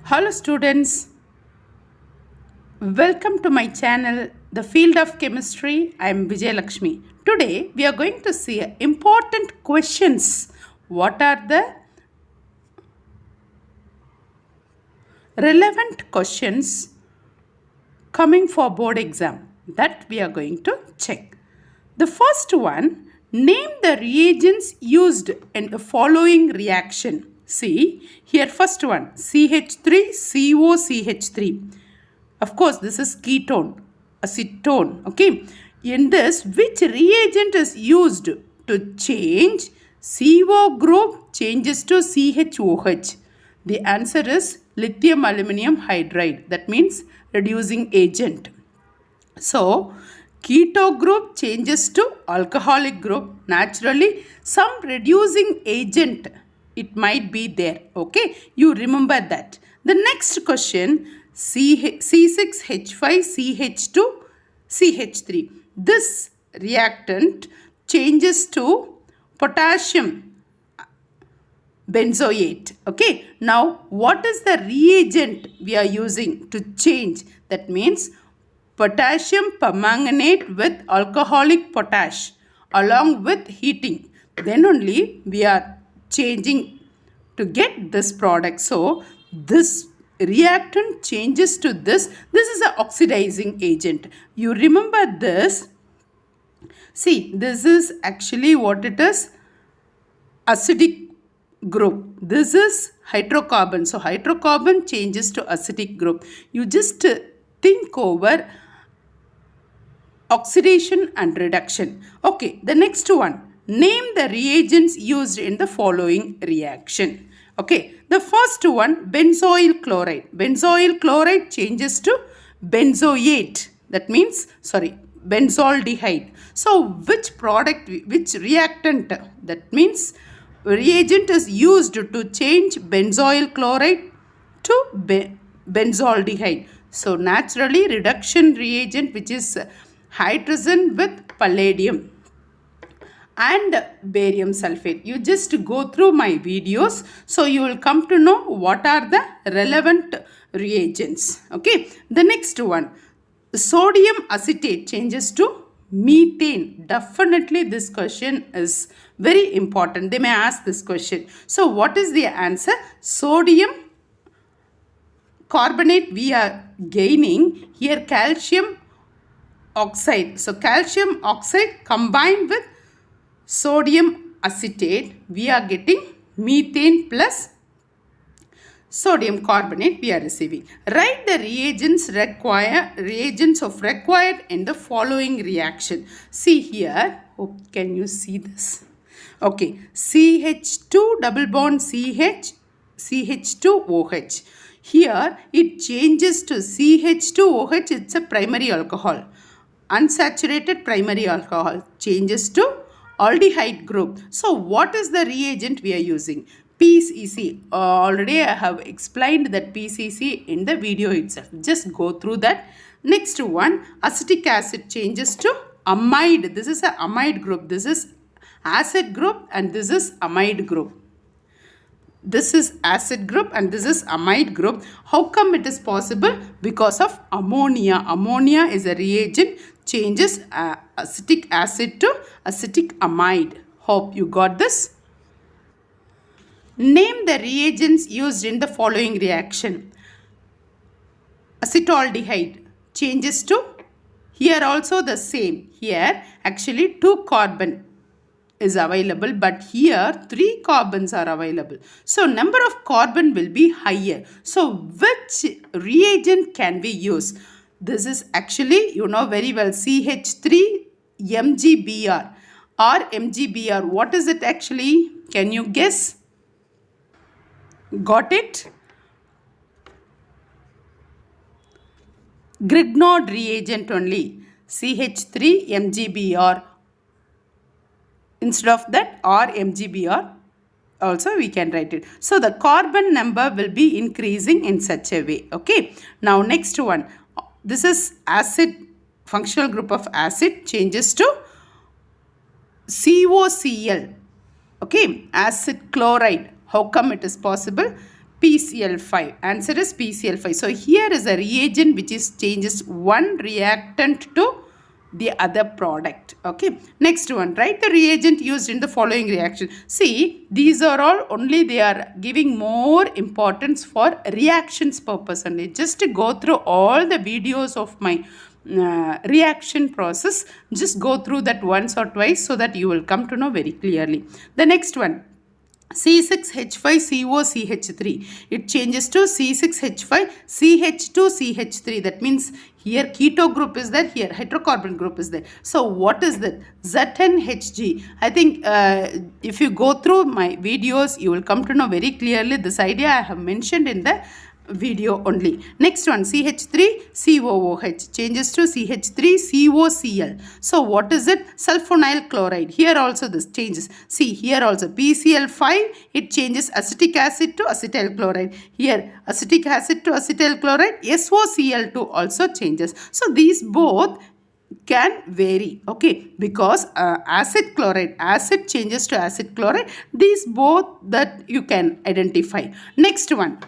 Hello students, welcome to my channel The Field of Chemistry. I am Vijay Lakshmi. Today we are going to see important questions. What are the relevant questions coming for board exam that we are going to check? The first one, name the reagents used in the following reaction. See here, first one CH3COCH3. Of course, this is ketone, acetone. Okay. In this, which reagent is used to change CO group changes to CHOH? The answer is lithium aluminum hydride. That means reducing agent. So, keto group changes to alcoholic group. Naturally, some reducing agent, it might be there. Okay, you remember that. The next question, C6H5CH2CH3. This reactant changes to potassium benzoate. Okay, now what is the reagent we are using to change? That means potassium permanganate with alcoholic potash along with heating. Then only we are changing to get this product. So this reactant changes to this. This is an oxidizing agent. You remember this. See, this is actually what it is. Acidic group. This is hydrocarbon. So hydrocarbon changes to acidic group. You just think over oxidation and reduction. Okay, the next one. Name the reagents used in the following reaction. Okay, the first one, benzoyl chloride. Benzoyl chloride changes to benzoate. That means, benzaldehyde. So which product, which reactant, that means reagent is used to change benzoyl chloride to benzaldehyde. So naturally reduction reagent, which is hydrogen with palladium and barium sulfate. You just go through my videos, so you will come to know what are the relevant reagents. Okay, the next one, sodium acetate changes to methane. Definitely this question is very important. They may ask this question. So what is the answer? Sodium carbonate we are gaining here, calcium oxide. So calcium oxide combined with sodium acetate, we are getting methane plus sodium carbonate we are receiving. Write the reagents required in the following reaction. See here, oh, can you see this? Okay, CH2 double bond CH, CH2OH. Here it changes to CH2OH, it's a primary alcohol. Unsaturated primary alcohol changes to aldehyde group. So what is the reagent we are using? PCC. Already I have explained that PCC in the video itself. Just go through that. Next one, acetic acid changes to amide. This is an amide group. This is acid group and this is amide group. This is acid group and this is amide group. How come it is possible? Because of ammonia. Ammonia is a reagent, changes acetic acid to acetic amide. Hope you got this. Name the reagents used in the following reaction. Acetaldehyde changes to, here also the same. Here actually 2 carbon is available, but here 3 carbons are available. So number of carbon will be higher. So which reagent can we use? This is actually, you know very well, CH3MgBr or MgBr. What is it actually? Can you guess? Got it? Grignard reagent only. CH3MgBr. Instead of that, or MgBr also we can write it. So the carbon number will be increasing in such a way. Okay. Now next one. This is acid, functional group of acid changes to COCl. Okay. Acid chloride. How come it is possible? PCl5. Answer is PCl5. So here is a reagent which is changes one reactant to the other product. Okay, next one, write the reagent used in the following reaction. See, these are all only they are giving more importance for reactions purpose only. Just to go through all the videos of my reaction process, just go through that once or twice so that you will come to know very clearly. The next one, C6H5COCH3. It changes to C6H5CH2CH3. That means here keto group is there, here hydrocarbon group is there. So what is that? ZnHg. I think if you go through my videos, you will come to know very clearly this idea I have mentioned in the video only. Next one, CH3COOH changes to CH3COCl. So what is it? Sulfonyl chloride. Here also this changes. See, here also PCl5, it changes acetic acid to acetyl chloride. Here acetic acid to acetyl chloride, SOCl2 also changes. So these both can vary, okay, because acid changes to acid chloride. These both that you can identify. Next one,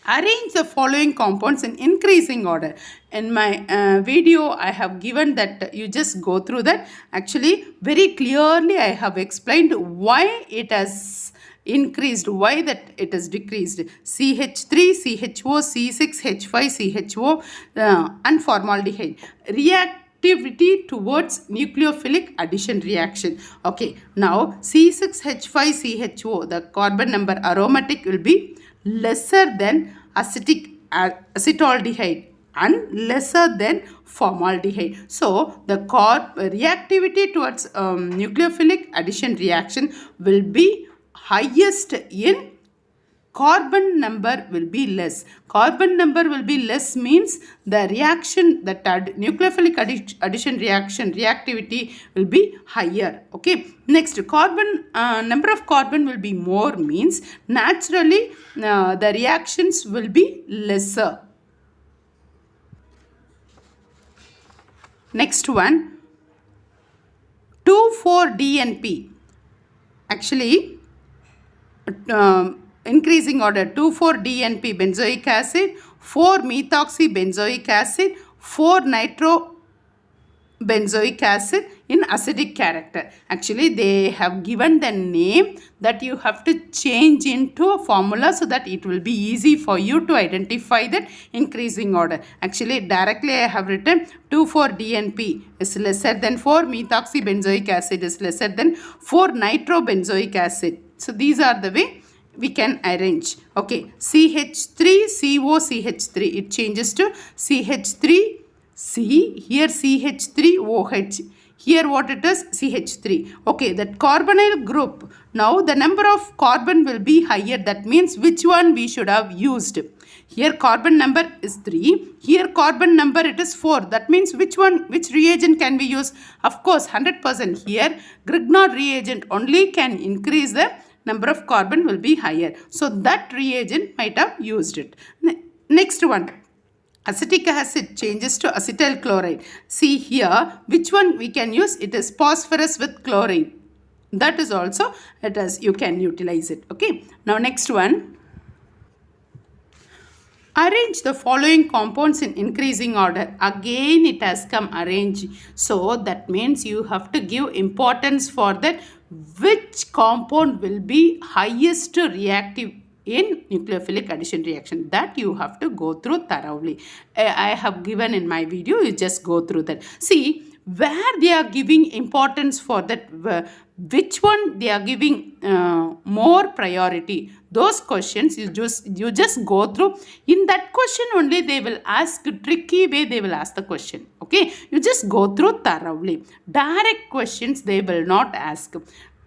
arrange the following compounds in increasing order. In my video, I have given that you just go through that. Actually, very clearly I have explained why it has increased, why that it has decreased. CH3, CHO, C6H5, CHO and formaldehyde. Reactivity towards nucleophilic addition reaction. Okay, now C6H5CHO, the carbon number aromatic will be lesser than acetaldehyde and lesser than formaldehyde. So the reactivity towards nucleophilic addition reaction will be highest in carbon number will be less. Carbon number will be less means the reaction, that nucleophilic addition reaction reactivity will be higher. Okay. Next, carbon number of carbon will be more means naturally the reactions will be lesser. Next one, 2,4-DNP. Actually, increasing order, 2,4-DNP benzoic acid, 4-methoxybenzoic acid, 4-nitrobenzoic acid in acidic character. Actually, they have given the name that you have to change into a formula so that it will be easy for you to identify that increasing order. Actually, directly I have written 2,4-DNP is lesser than 4-methoxybenzoic acid is lesser than 4-nitrobenzoic acid. So these are the way we can arrange. Okay, CH3COCH3, it changes to CH3C, here CH3OH, here what it is, CH3. Okay, that carbonyl group, now the number of carbon will be higher. That means which one we should have used. Here carbon number is 3, here carbon number it is 4. That means which reagent can we use? Of course 100% here Grignard reagent only can increase the number of carbon will be higher. So that reagent might have used it. Next one, acetic acid changes to acetyl chloride. See here which one we can use. It is phosphorus with chlorine. That is also it is, you can utilize it. Okay. Now next one, arrange the following compounds in increasing order. Again it has come arrange. So that means you have to give importance for that which compound will be highest reactive in nucleophilic addition reaction. That you have to go through thoroughly. I have given in my video, you just go through that. See where they are giving importance for that, which one they are giving more priority. Those questions you just go through. In that question only they will ask, tricky way they will ask the question. Okay, you just go through thoroughly. Direct questions they will not ask.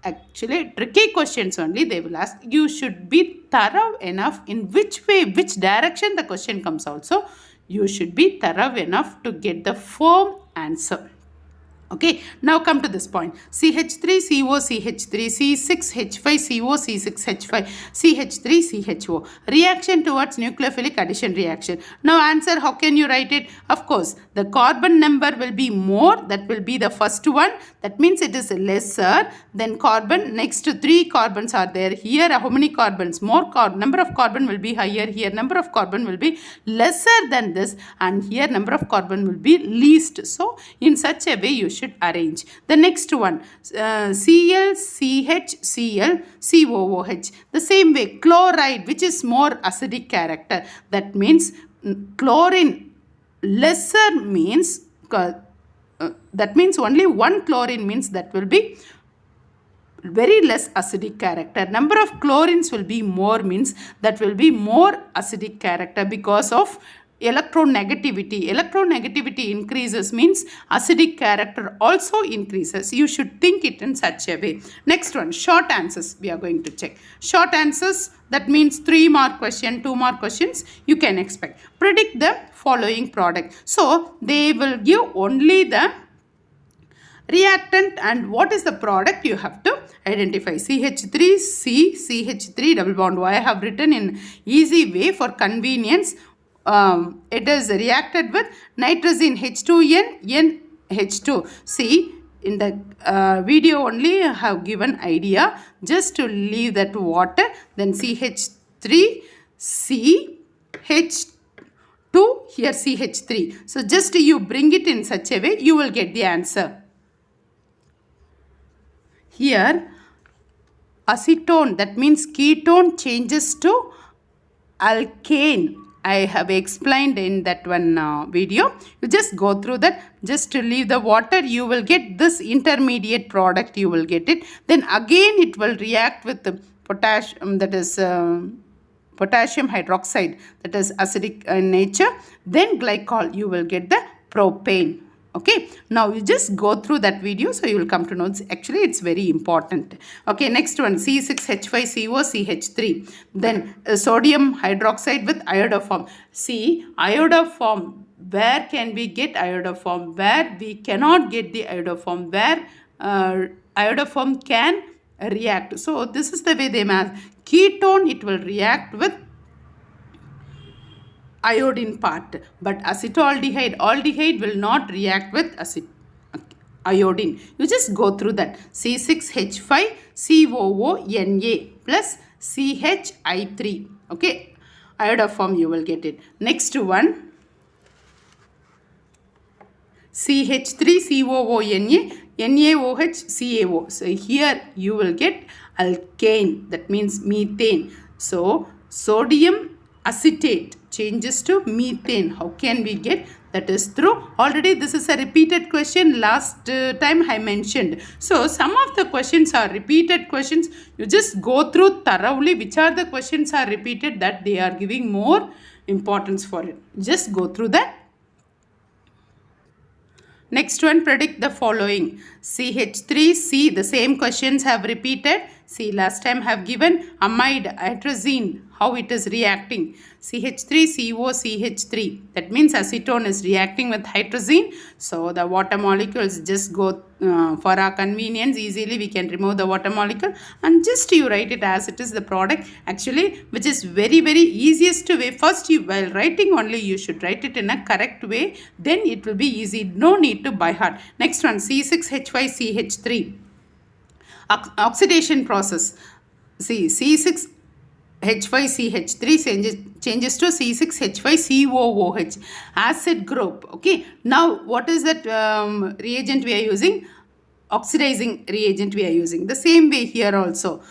Actually tricky questions only they will ask. You should be thorough enough in which way, which direction the question comes also. You should be thorough enough to get the firm answer. Okay, now come to this point. CH3CO, CH3, C6H5CO, C6H5, CH3, CHO. Reaction towards nucleophilic addition reaction. Now answer, how can you write it? Of course, the carbon number will be more. That will be the first one. That means it is lesser than carbon. Next to 3 carbons are there. Here, how many carbons? More number of carbon will be higher. Here, number of carbon will be lesser than this. And here, number of carbon will be least. So, in such a way, you should arrange. The next one, Cl, CH, Cl, COOH. The same way, chloride, which is more acidic character. That means chlorine lesser means, that means only one chlorine means that will be very less acidic character. Number of chlorines will be more means that will be more acidic character because of electronegativity. Electronegativity increases means acidic character also increases. You should think it in such a way. Next one, short answers we are going to check. Short answers, that means 3 mark question, 2 mark questions you can expect. Predict the following product. So they will give only the reactant and what is the product you have to identify. CH3C, CH3 double bond O. I have written in easy way for convenience. It is reacted with nitrogen H2N, NH2. See, in the video only I have given idea just to leave that water, then CH3, C, H2, here CH3. So just you bring it in such a way, you will get the answer. Here, acetone, that means ketone changes to alkane. I have explained in that one video. You just go through that. Just to leave the water, you will get this intermediate product. You will get it. Then again, it will react with the potassium, that is potassium hydroxide, that is acidic in nature. Then glycol, you will get the propane. Okay, now you just go through that video so you will come to know. Actually, it's very important. Okay, next one, C6H5CO, CH3. Then sodium hydroxide with iodoform. See, iodoform, where can we get iodoform? Where we cannot get the iodoform, where iodoform can react. So, this is the way they math. Ketone, it will react with iodine part, but acetaldehyde, aldehyde will not react with iodine. You just go through that. C6H5COONA plus CHI3. Okay, iodoform you will get it. Next one, CH3COONA, NaOH, So here you will get alkane, that means methane. So sodium acetate changes to methane. How can we get? That is through, already this is a repeated question, last time I mentioned. So some of the questions are repeated questions. You just go through thoroughly which are the questions are repeated, that they are giving more importance for it. Just go through that. Next one, predict the following. CH3C, the same questions have repeated. See, last time I have given amide, atrazine, how it is reacting. CH3CO, CH3. That means acetone is reacting with hydrazine. So, the water molecules just go for our convenience. Easily we can remove the water molecule and just you write it as it is the product. Actually, which is very, very easiest way. First, you while writing only, you should write it in a correct way. Then it will be easy. No need to by heart. Next one, C6H5CH3. Oxidation process. See, C6H5CH3 changes to C6H5COOH. Acid group. Okay. Now, what is that reagent we are using? Oxidizing reagent we are using. The same way here also.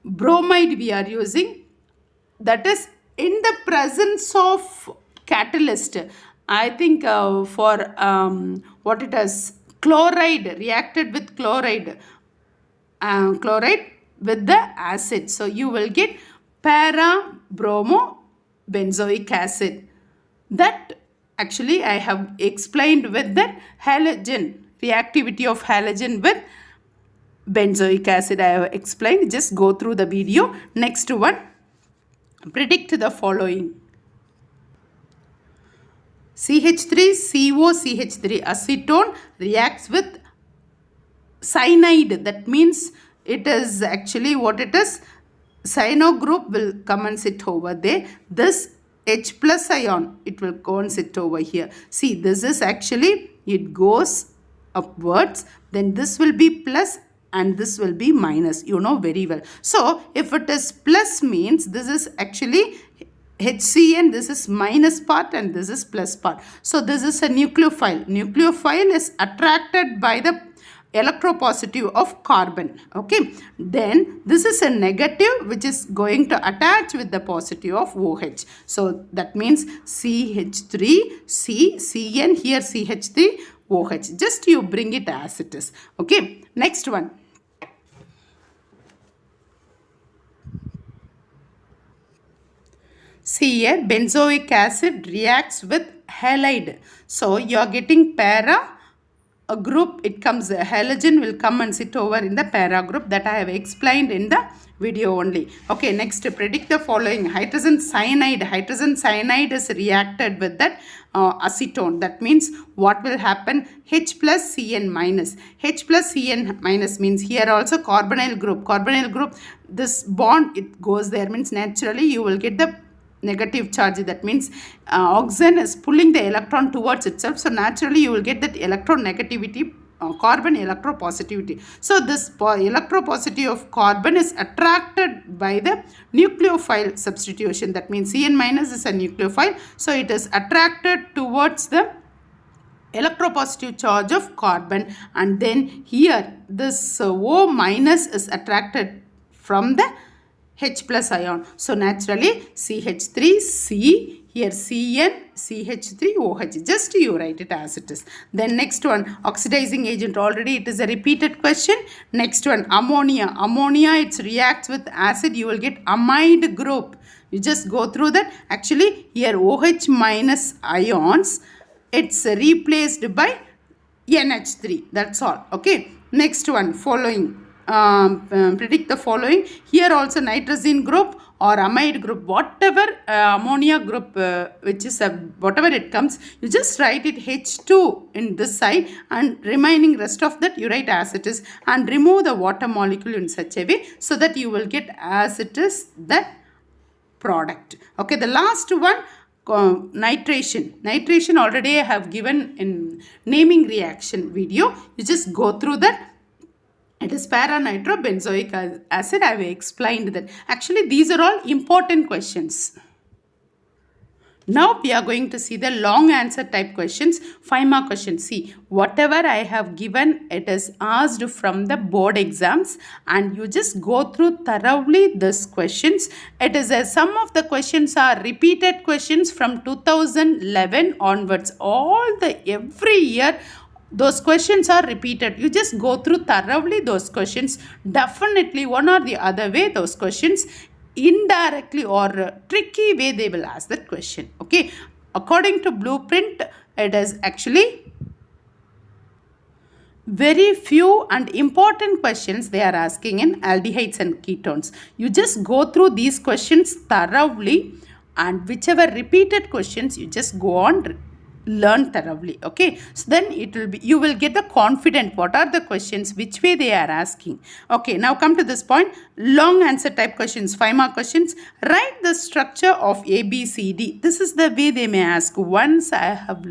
Bromide we are using. That is in the presence of catalyst. I think for what it is, chloride reacted with chloride. Chloride with the acid. So, you will get para-bromo-benzoic acid. That actually I have explained with the halogen, reactivity of halogen with benzoic acid I have explained. Just go through the video. Next one, predict the following. CH3COCH3 acetone reacts with cyanide. That means it is actually what it is. Cyano group will come and sit over there. This H plus ion, it will go and sit over here. See, this is actually, it goes upwards. Then this will be plus and this will be minus. You know very well. So, if it is plus means this is actually HCN, this is minus part and this is plus part. So, this is a nucleophile. Nucleophile is attracted by the electropositive of carbon. Okay, then this is a negative which is going to attach with the positive of OH. So that means CH3, CN, here CH3, OH. Just you bring it as it is. Okay, next one. See here, benzoic acid reacts with halide. So you are getting para a group, it comes, a halogen will come and sit over in the para group, that I have explained in the video only. Okay, next, predict the following. Hydrogen cyanide is reacted with that acetone. That means what will happen? H plus Cn minus. H plus Cn minus means here also carbonyl group, this bond, it goes there, means naturally you will get the negative charge. That means oxygen is pulling the electron towards itself. So naturally you will get that electronegativity, carbon electropositivity. So this electropositivity of carbon is attracted by the nucleophile substitution. That means Cn minus is a nucleophile. So it is attracted towards the electropositive charge of carbon, and then here this O minus is attracted from the H plus ion. So naturally CH3C, here Cn, CH3OH. Just you write it as it is. Then next one, oxidizing agent. Already it is a repeated question. Next one, ammonia. Ammonia, it reacts with acid. You will get amide group. You just go through that. Actually here OH minus ions, it's replaced by NH3. That's all. Okay. Next one, following. Predict the following. Here also nitrogen group or amide group, whatever ammonia group, which is whatever it comes, you just write it H2 in this side, and remaining rest of that you write as it is, and remove the water molecule in such a way so that you will get as it is that product. Okay, the last one, nitration already I have given in naming reaction video. You just go through that. It is para-nitrobenzoic acid. I have explained that. Actually, these are all important questions. Now we are going to see the long answer type questions, 5 mark questions. See, whatever I have given, it is asked from the board exams, and you just go through thoroughly these questions. It is some of the questions are repeated questions from 2011 onwards. Every year those questions are repeated. You just go through thoroughly those questions. Definitely one or the other way those questions, indirectly or tricky way, they will ask that question. Okay, according to blueprint, it is actually very few and important questions they are asking in aldehydes and ketones. You just go through these questions thoroughly, and whichever repeated questions, you just go on learn thoroughly. Okay, so then it will be, you will get the confident what are the questions, which way they are asking. Okay, now come to this point, long answer type questions, 5 mark questions. Write the structure of ABCD. This is the way they may ask. Once I have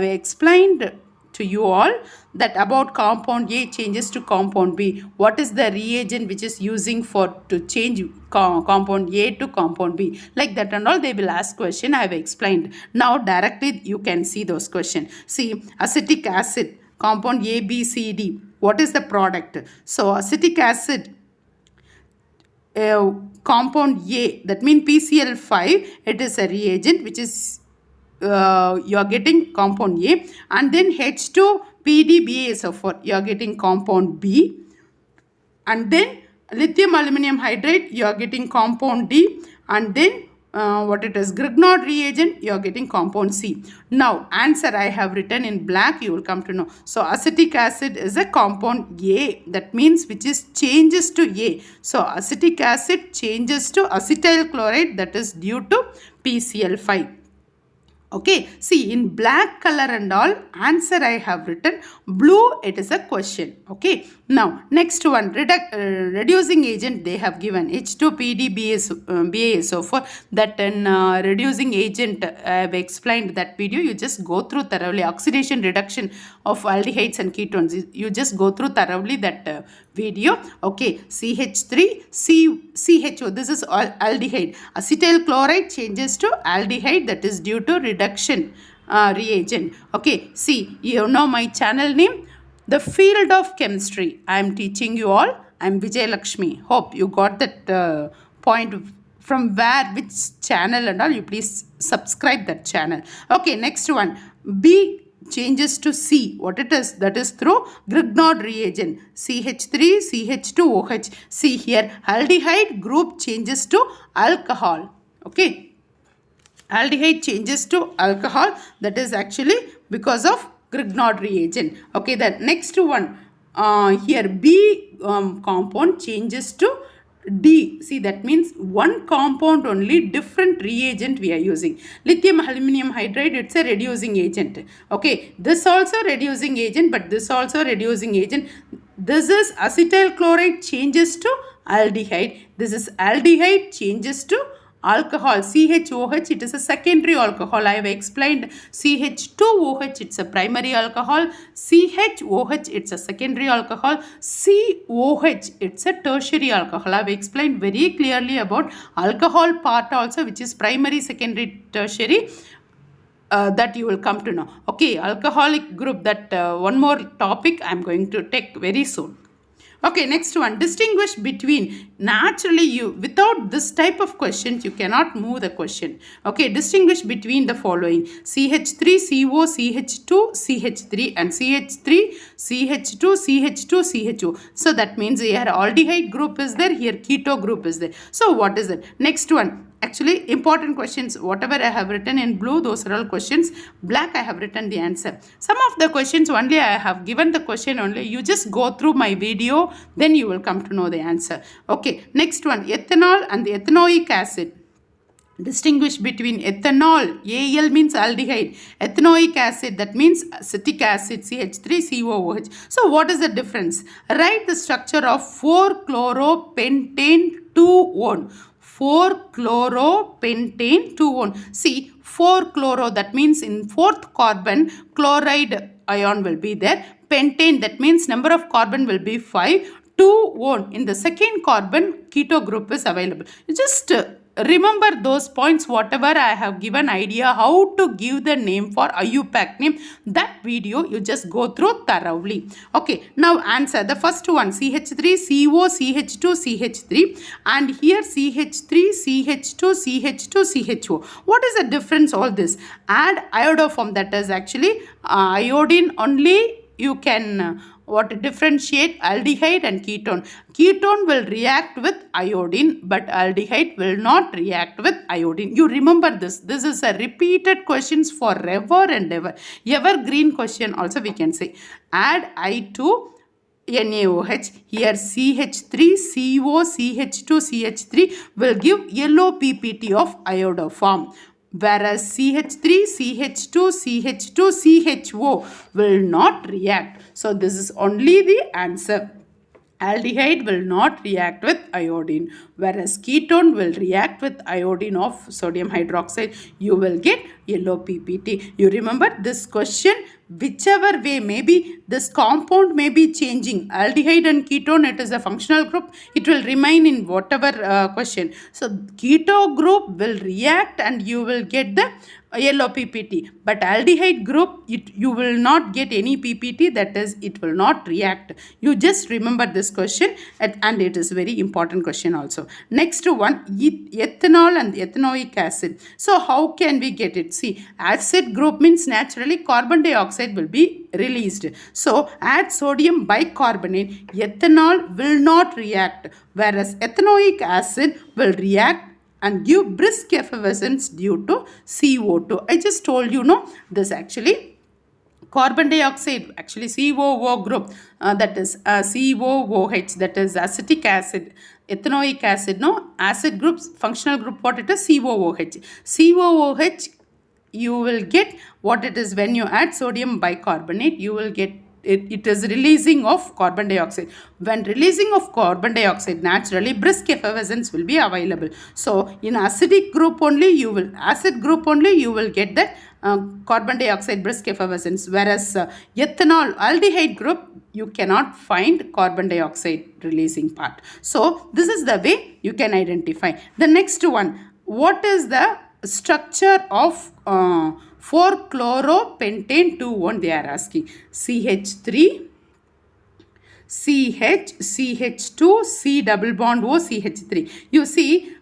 explained to you all that about compound A changes to compound B. What is the reagent which is using to change compound A to compound B? Like that and all they will ask question. I have explained. Now directly you can see those questions. See, acetic acid, compound A, B, C, D. What is the product? So acetic acid, compound A, that means PCl5, it is a reagent which is you are getting compound A, and then H2 PDBaSO4 you are getting compound B, and then lithium aluminum hydride you are getting compound D, and then Grignard reagent you are getting compound C. Now answer I have written in black, you will come to know. So acetic acid is a compound A, that means which is changes to A. So acetic acid changes to acetyl chloride, that is due to PCl5. Okay, see in black color and all answer I have written, blue it is a question. Okay, now next one, reducing agent they have given H2PD BaSO4, that in reducing agent I have explained that video, you just go through thoroughly. Oxidation reduction of aldehydes and ketones, you just go through thoroughly that video. Okay, CH3 CHO, this is aldehyde. Acetyl chloride changes to aldehyde, that is due to reduction reagent. Okay, see, you know my channel name, The Field of Chemistry. I am teaching you all. I am Vijay Lakshmi. Hope you got that point from where, which channel and all. You please subscribe that channel. Okay, next one, B changes to C. What it is? That is through Grignard reagent. CH3 CH2OH. See here, aldehyde group changes to alcohol. Okay, aldehyde changes to alcohol, that is actually because of Grignard reagent. Okay, the next one, here B compound changes to D. See, that means one compound only, different reagent we are using. Lithium aluminum hydride, it's a reducing agent. Okay, this also reducing agent, but this also reducing agent. This is acetyl chloride changes to aldehyde. This is aldehyde changes to alcohol. CHOH, it is a secondary alcohol. I have explained CH2OH, it's a primary alcohol. CHOH, it's a secondary alcohol. COH, it's a tertiary alcohol. I have explained very clearly about alcohol part also, which is primary, secondary, tertiary. That you will come to know. Okay, alcoholic group, that one more topic I am going to take very soon. Okay, next one, distinguish between. Naturally, you, without this type of questions, you cannot move the question. Okay, distinguish between the following: CH3CO, CH2, CH3, and CH3, CH2, CH2, CHO. So that means here aldehyde group is there, here keto group is there. So what is it? Next one. Actually, important questions, whatever I have written in blue, those are all questions. Black, I have written the answer. Some of the questions only I have given the question only. You just go through my video, then you will come to know the answer. Okay, next one, ethanol and the ethanoic acid. Distinguish between ethanol, AL means aldehyde, ethanoic acid, that means acetic acid, CH3COOH. So what is the difference? Write the structure of 4-chloropentane 2-one. 4-chloropentane 2-one. See, 4-chloro, that means in fourth carbon, chloride ion will be there. Pentane, that means number of carbon will be 5. 2-one, in the second carbon, keto group is available. You just remember those points, whatever I have given idea how to give the name for IUPAC name, that video you just go through thoroughly. Okay, now answer the first one, CH3CO, CH2, CH3, and here CH3, CH2, CH2, CHO. What is the difference all this? Add iodoform, that is actually iodine only you can differentiate aldehyde and ketone. Ketone will react with iodine, but aldehyde will not react with iodine. You remember this. This is a repeated questions forever and ever. Evergreen question also we can say. Add I to NaOH. Here CH3CO, CH2, CH3 will give yellow PPT of iodoform. Whereas CH3, CH2, CH2, CHO will not react. So this is only the answer. Aldehyde will not react with iodine, whereas ketone will react with iodine of sodium hydroxide. You will get yellow PPT. You remember this question, whichever way, maybe this compound may be changing. Aldehyde and ketone, it is a functional group. It will remain in whatever question. So keto group will react and you will get the yellow PPT. But aldehyde group, you will not get any PPT, that is, it will not react. You just remember this question and it is very important question also. Next one, ethanol and ethanoic acid. So how can we get it? See, acid group means naturally carbon dioxide will be released. So add sodium bicarbonate, ethanol will not react, whereas ethanoic acid will react and give brisk effervescence due to CO2. I just told you, no, this actually carbon dioxide, actually COO group, that is COOH, that is acetic acid, ethanoic acid, no, acid groups, functional group, what it is, COOH. COOH you will get what it is when you add sodium bicarbonate, you will get it is releasing of carbon dioxide. When releasing of carbon dioxide, naturally brisk effervescence will be available. So in acidic group only, acid group only, you will get that carbon dioxide brisk effervescence, whereas ethanol aldehyde group, you cannot find carbon dioxide releasing part. So this is the way you can identify. The next one, what is the structure of 4-chloropentane 2-1, they are asking. CH3, CH, CH2, C double bond O, CH3. You see,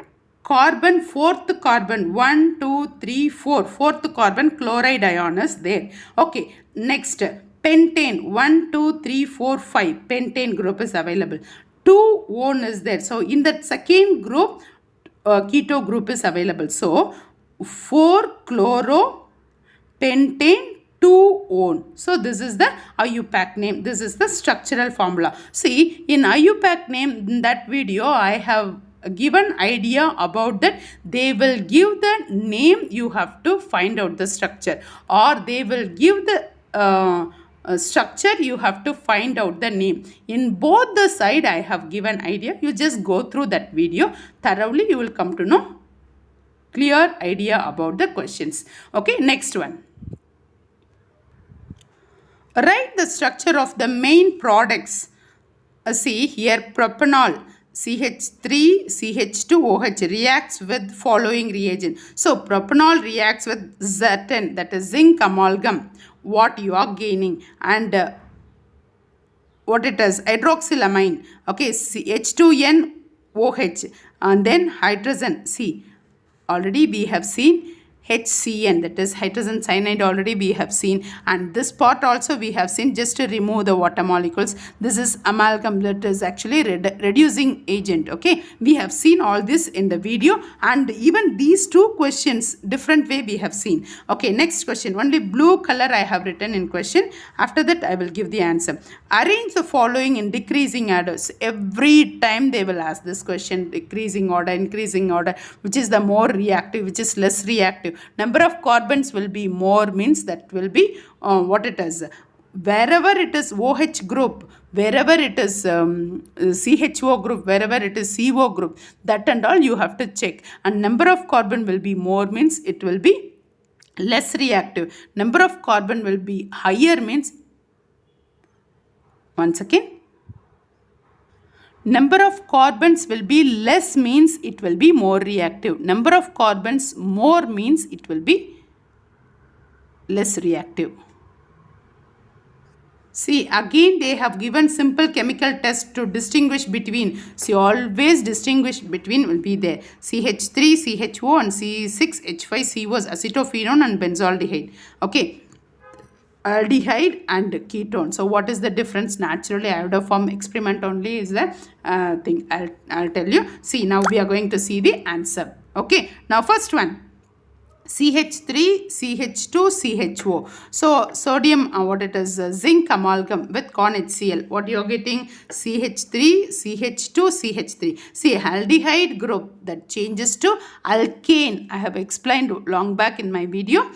carbon, fourth carbon, 1, 2, 3, 4, fourth carbon chloride ion is there. Okay, next, pentane, 1, 2, 3, 4, 5, pentane group is available. 2-one is there. So in that second group, keto group is available. So 4-chloropentane 2-one. So this is the IUPAC name. This is the structural formula. See, in IUPAC name, in that video, I have given idea about that. They will give the name, you have to find out the structure, or they will give the structure, you have to find out the name. In both the side, I have given idea. You just go through that video thoroughly, you will come to know clear idea about the questions. Okay, next one. Write the structure of the main products. See here, propanol, CH3, CH2OH reacts with following reagent. So propanol reacts with Zn, that is zinc amalgam, what you are gaining, and what it is, hydroxylamine, okay, H2NOH, and then hydrogen, C, already we have seen HCN, that is hydrogen cyanide, already we have seen, and this part also we have seen, just to remove the water molecules. This is amalgam, that is actually reducing agent. Okay, we have seen all this in the video, and even these two questions different way we have seen. Okay, next question, only blue color I have written in question. After that I will give the answer. Arrange the following in decreasing orders. Every time they will ask this question, decreasing order, increasing order, which is the more reactive, which is less reactive. Number of carbons will be more, means that will be what it is. Wherever it is OH group, wherever it is CHO group, wherever it is CO group, that and all you have to check. And number of carbon will be more, means it will be less reactive. Number of carbon will be higher, means, once again, number of carbons will be less, means it will be more reactive. Number of carbons more, means it will be less reactive. See, again they have given simple chemical test to distinguish between. See, always distinguish between will be there. CH3, CHO and C6H5CO is acetophenone and benzaldehyde. Okay. Aldehyde and ketone. So what is the difference? Naturally iodoform experiment only is the thing. I'll tell you. See, now we are going to see the answer. Okay, now first one, CH3, CH2, CHO. So sodium, what it is, zinc amalgam with ConHCl. What you are getting? CH3, CH2, CH3. See, aldehyde group that changes to alkane. I have explained long back in my video.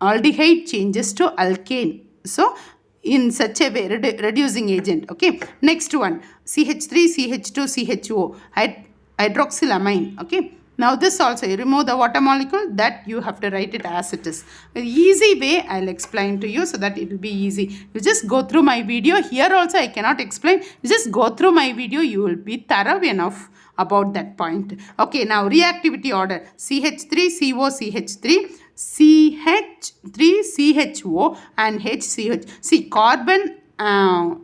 Aldehyde changes to alkane. So in such a way, reducing agent. Okay, next one, CH3, CH2, CHO, hydroxylamine. Okay, now this also, you remove the water molecule, that you have to write it as it is. An easy way I'll explain to you so that it will be easy. You just go through my video. Here also I cannot explain. You just go through my video, you will be thorough enough about that point. Okay, now reactivity order, CH3CO, CH3, CH3CHO and HCH. See, carbon,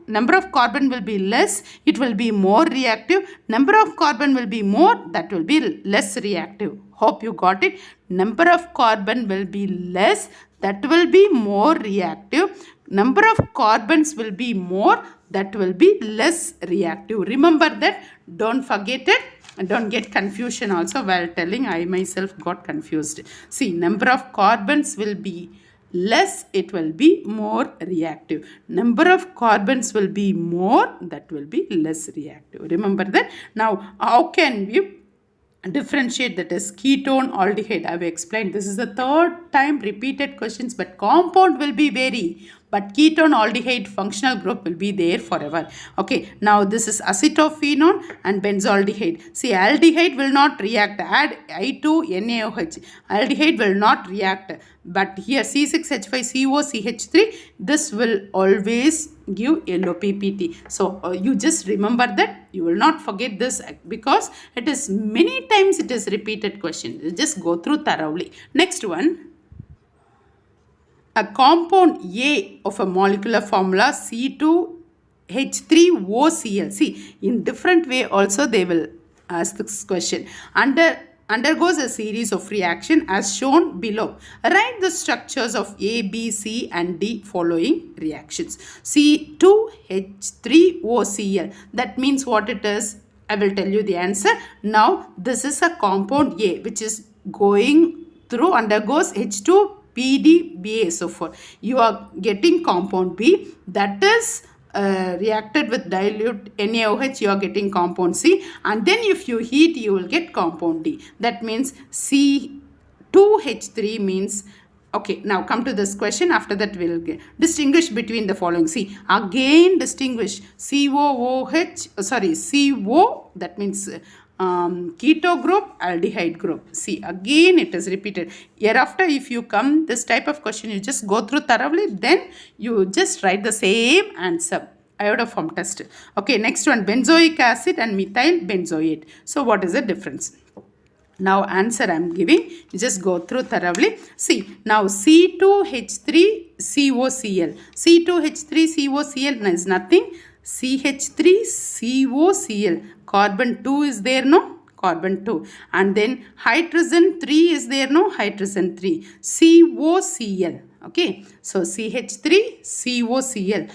number of carbon will be less, it will be more reactive. Number of carbon will be more, that will be less reactive. Hope you got it. Number of carbon will be less, that will be more reactive. Number of carbons will be more, that will be less reactive. Remember that, don't forget it. And don't get confusion also while telling. I myself got confused. See, number of carbons will be less, it will be more reactive. Number of carbons will be more, that will be less reactive. Remember that. Now, how can we differentiate, that is ketone aldehyde. I have explained this is the third time repeated questions, but compound will be vary, but ketone aldehyde functional group will be there forever. Okay, now this is acetophenone and benzaldehyde. See, aldehyde will not react. Add I2NaOH. Aldehyde will not react, but here C6H5COCH3, this will always give yellow PPT. So you just remember that. You will not forget this because it is many times it is repeated question. Just go through thoroughly. Next one. A compound A of a molecular formula C2H3OCl. See, in different way also they will ask this question. Undergoes a series of reaction as shown below. Write the structures of A, B, C and D following reactions. C2H3OCl. That means what it is? I will tell you the answer. Now, this is a compound A which is going through, undergoes H2 PDBA. So for you are getting compound B, that is reacted with dilute NaOH, you are getting compound C, and then if you heat you will get compound D. That means C2H3 means, okay, now come to this question. After that we'll distinguish between the following. See, again distinguish CO, that means keto group, aldehyde group. See, again it is repeated. Hereafter if you come this type of question, you just go through thoroughly, then you just write the same answer. Iodoform test. Okay, next one, benzoic acid and methyl benzoate. So what is the difference? Now answer I am giving, you just go through thoroughly. See, now C2H3COCl. C2H3COCl is nothing. CH3COCl. Carbon 2 is there, no? Carbon 2. And then hydrogen 3 is there, no? Hydrogen 3. COCl. Okay. So CH3COCl.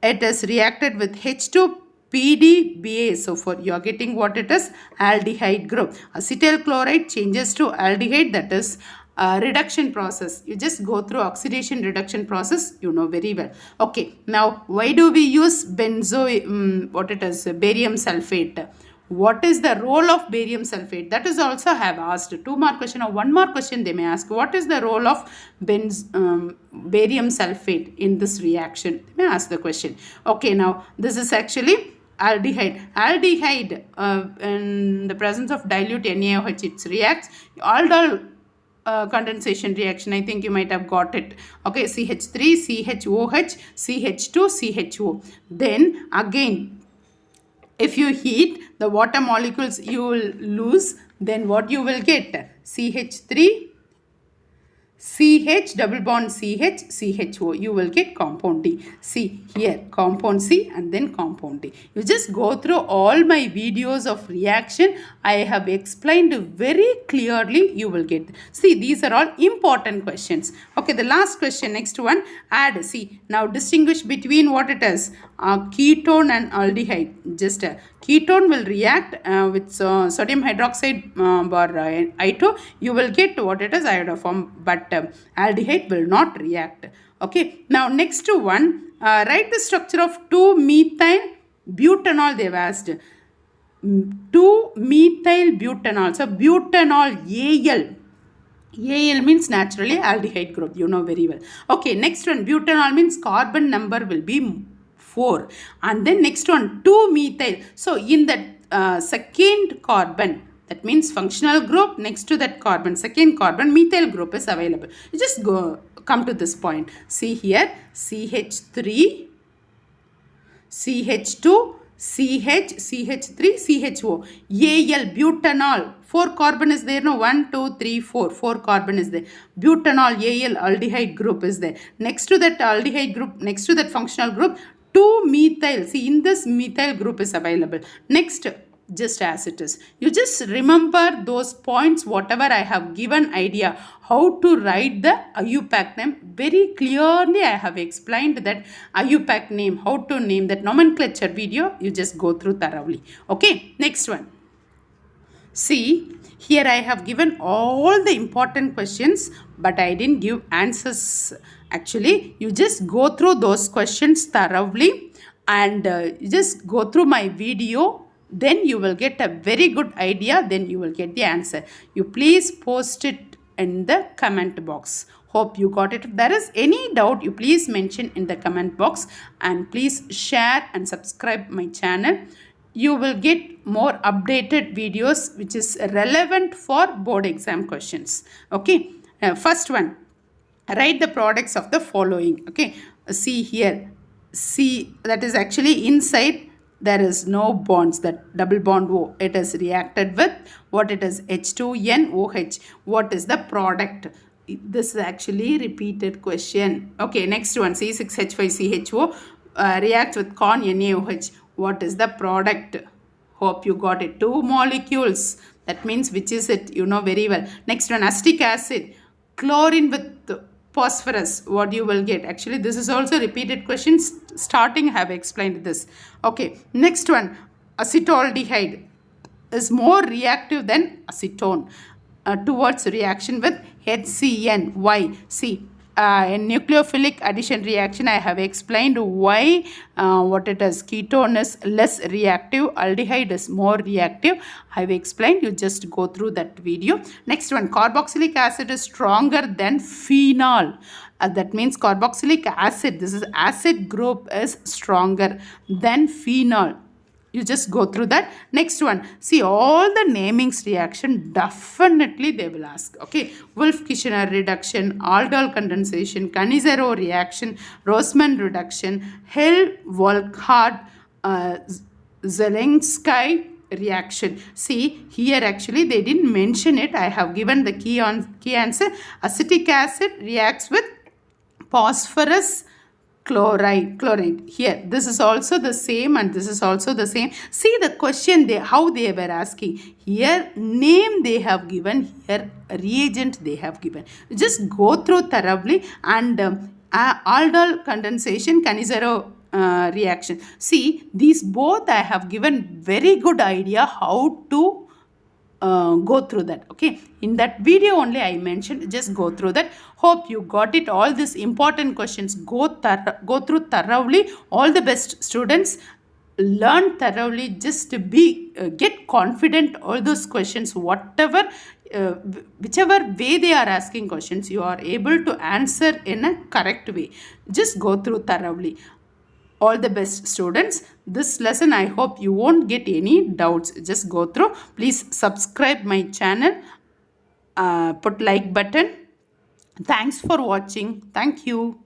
It is reacted with H2 PDBA. So for you are getting what it is? Aldehyde group. Acetyl chloride changes to aldehyde, that is reduction process. You just go through oxidation reduction process, you know very well. Okay, now why do we use barium sulfate? What is the role of barium sulfate? That is also have asked 2 mark question or 1 mark question they may ask. What is the role of barium sulfate in this reaction? They may ask the question. Okay, now this is actually aldehyde. Aldehyde in the presence of dilute NaOH, it reacts. Aldol condensation reaction, I think you might have got it. Okay, CH3, CHOH, CH2, CHO. Then again, if you heat the water molecules, you will lose. Then what you will get? CH3, CH double bond CH, CHO. You will get compound D. See here, compound C and then compound D. You just go through all my videos of reaction. I have explained very clearly. You will get. See, these are all important questions. Okay, the last question, next one. Add. See, now distinguish between what it is. Ketone and aldehyde. Just ketone will react with sodium hydroxide I2. You will get what it is, iodoform, but aldehyde will not react. Okay, now next one, write the structure of 2-methyl butanol. They have asked 2-methyl butanol. So butanol Al. Al means naturally aldehyde group, you know very well. Okay, next one, butanol means carbon number will be 4, and then next one 2-methyl. So in that second carbon, that means functional group, next to that carbon, second carbon, methyl group is available. You just come to this point. See here, CH3, CH2, CH, CH3, CHO, Al, butanol. 4 carbon is there, no? 1, 2, 3, 4. 4 carbon is there. Butanol, Al, aldehyde group is there. Next to that aldehyde group, next to that functional group, 2-methyl. See, in this methyl group is available. Next, just as it is. You just remember those points, whatever I have given idea, how to write the IUPAC name. Very clearly I have explained that IUPAC name, how to name that nomenclature video. You just go through thoroughly. Okay, next one. See, here I have given all the important questions, but I didn't give answers. Actually, you just go through those questions thoroughly and you just go through my video then you will get a very good idea, then you will get the answer. You please post it in the comment box. Hope you got it. If there is any doubt, you please mention in the comment box, and please share and subscribe my channel. You will get more updated videos which is relevant for board exam questions. Okay, first one, write the products of the following. Okay, see here, see, that is actually inside there is no bonds, that double bond O, it is reacted with what, it is H2NOH. What is the product? This is actually repeated question. Okay, next one, C6H5CHO reacts with con NaOH. What is the product? Hope you got it. Two molecules, that means which is it, you know very well. Next one, acetic acid, chlorine with phosphorus, what you will get. Actually this is also repeated questions, starting have explained this. Okay, next one, acetaldehyde is more reactive than acetone towards reaction with HCN. Why? See, in nucleophilic addition reaction, I have explained why what it is. Ketone is less reactive, aldehyde is more reactive. I have explained, you just go through that video. Next one, carboxylic acid is stronger than phenol. That means carboxylic acid, this is acid group, is stronger than phenol. You just go through that. Next one, see all the namings reaction, definitely they will ask. Okay, Wolff-Kishner reduction, aldol condensation, Cannizzaro reaction, Rossmann reduction, Hell-Volchardt Zelensky reaction. See here, actually they didn't mention it. I have given the key answer. Acetic acid reacts with phosphorus chloride. Here this is also the same, and this is also the same. See the question, how they were asking. Here name they have given, here reagent they have given. Just go through thoroughly. And aldol condensation, Cannizzaro reaction. See, these both I have given very good idea how to go through that. Okay, in that video only I mentioned, just go through that. Hope you got it. All these important questions, go through thoroughly. All the best students, learn thoroughly, just to be get confident. All those questions, whatever whichever way they are asking questions, you are able to answer in a correct way. Just go through thoroughly. All the best students. This lesson, I hope you won't get any doubts. Just go through. Please subscribe my channel. Put like button. Thanks for watching. Thank you.